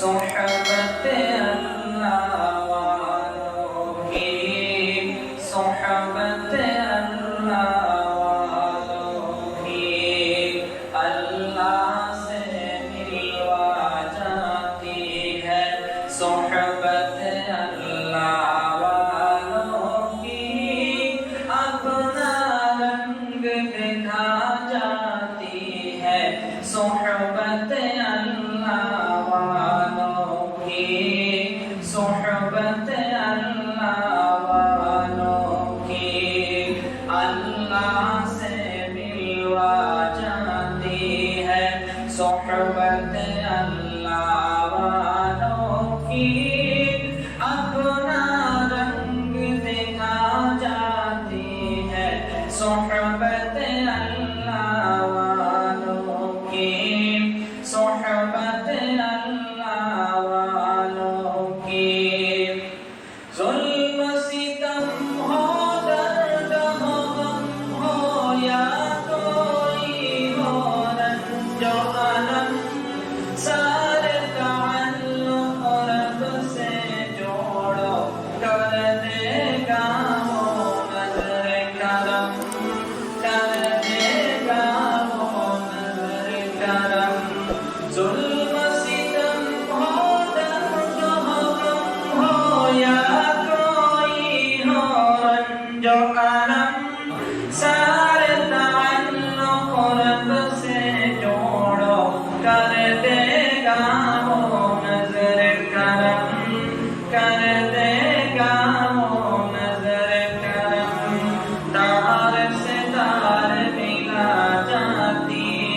صحبت اللہ والوں کی، صحبت اللہ والوں کی اللہ سے ملوا جاتی ہے، صحبت اللہ والوں کی اپنا رنگ دکھا جاتی ہے، صحبت اللہ والوں کی، صحبت اللہ والوں کی اللہ سے ملوا جاتی ہے، صحبت اللہ والوں کی اپنا رنگ دکھا جاتی ہے، صحبت اللہ والوں کی، صحبت اللہ والوں کی ظلم ستم ہو، درد ہو، غم ہو یا کوئی ہو رنج و الم، سارے تعلق رب سے جوڑو، کر دے گا وہ نظر کرم، کر دے گا وہ نظر کرم۔